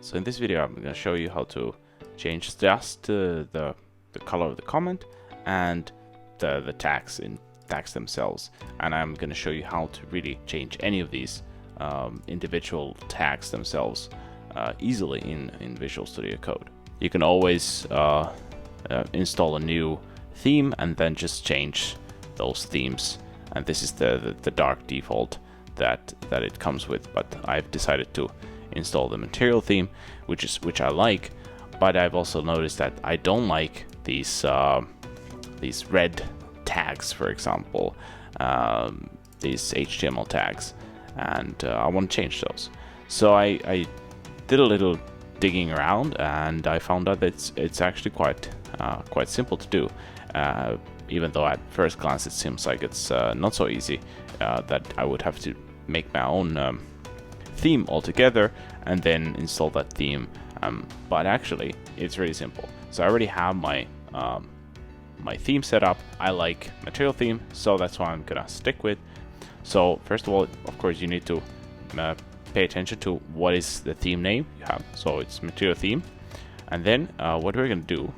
So in this video I'm going to show you how to change just the color of the comment and the tags themselves, and I'm going to show you how to really change any of these individual tags themselves easily in Visual Studio Code. You can always install a new theme and then just change those themes, and this is the dark default that it comes with, but I've decided to install the material theme, which I like, but I've also noticed that I don't like these red tags, for example, these HTML tags, and I want to change those. So I did a little digging around, and I found out that it's actually quite simple to do, even though at first glance it seems like it's not so easy, that I would have to make my own theme altogether and then install that theme, but actually it's really simple. So I already have my theme set up. I like material theme, so that's why I'm gonna stick with. So first of all, of course, you need to pay attention to what is the theme name you have. So it's material theme, and then what we're gonna do,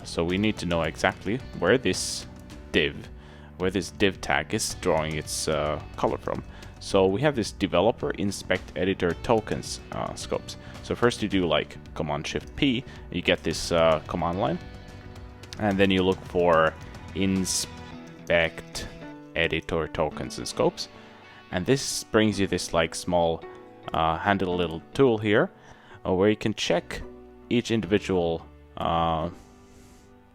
so we need to know exactly where this div tag is drawing its color from. So we have this developer inspect editor tokens scopes. So first you do like Command Shift P, you get this command line, and then you look for inspect editor tokens and scopes, and this brings you this like small handy little tool here where you can check each individual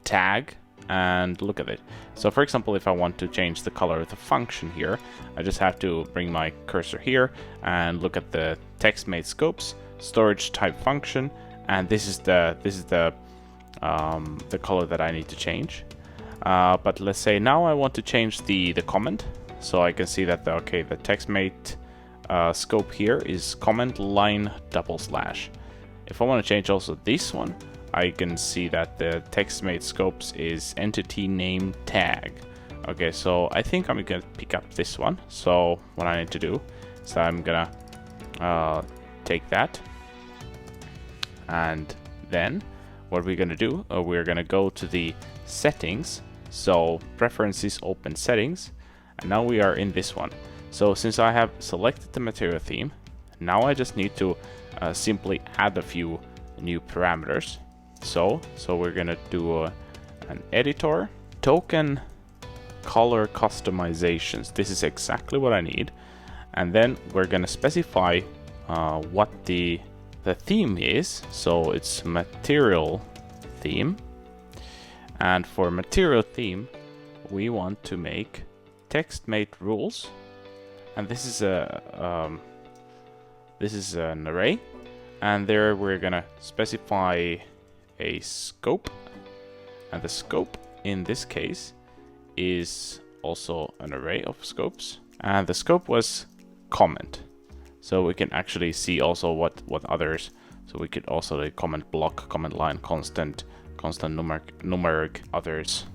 tag and look at it. So for example, if I want to change the color of the function here, I just have to bring my cursor here and look at the TextMate scopes, storage type function, and this is the color that I need to change. But let's say now I want to change the comment, so I can see that the TextMate scope here is comment line /. If I want to change also this one, I can see that the TextMate scopes is entity name tag. Okay, so I think I'm gonna pick up this one. So what I need to do is I'm gonna take that, and then what we're gonna do, we're gonna go to the settings. So preferences, open settings, and now we are in this one. So since I have selected the material theme, now I just need to simply add a few new parameters. So we're gonna do an editor token color customizations. This is exactly what I need, and then we're gonna specify what the theme is. So it's material theme, and for material theme we want to make TextMate rules, and this is an array, and there we're gonna specify a scope, and the scope in this case is also an array of scopes, and the scope was comment, so we can actually see also what others. So we could also the comment block, comment line, constant numeric, others,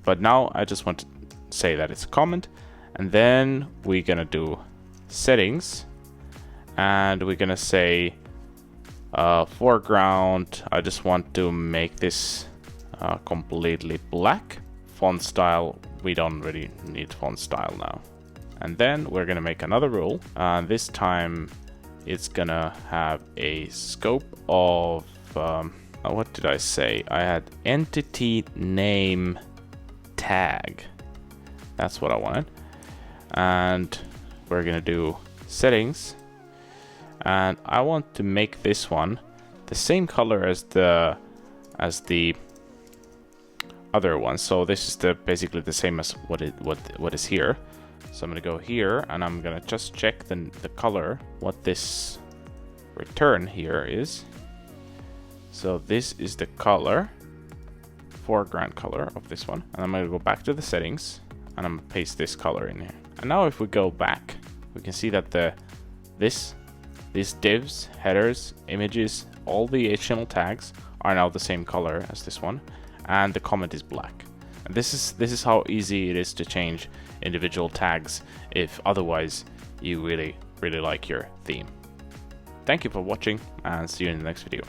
but now I just want to say that it's comment, and then we're gonna do settings, and we're gonna say foreground, I just want to make this completely black. Font style, we don't really need font style now. And then we're gonna make another rule, and this time it's gonna have a scope of what did I say? I had entity name tag. That's what I wanted. And we're gonna do settings, and I want to make this one the same color as the other one. So this is basically the same as what is here. So I'm gonna go here, and I'm gonna just check the color, what this return here is. So this is the color, foreground color of this one, and I'm gonna go back to the settings, and I'm gonna paste this color in here. And now if we go back, we can see that these divs, headers, images, all the HTML tags are now the same color as this one, and the comment is black. And this is how easy it is to change individual tags if otherwise you really like your theme. thank you for watching, and see you in the next video.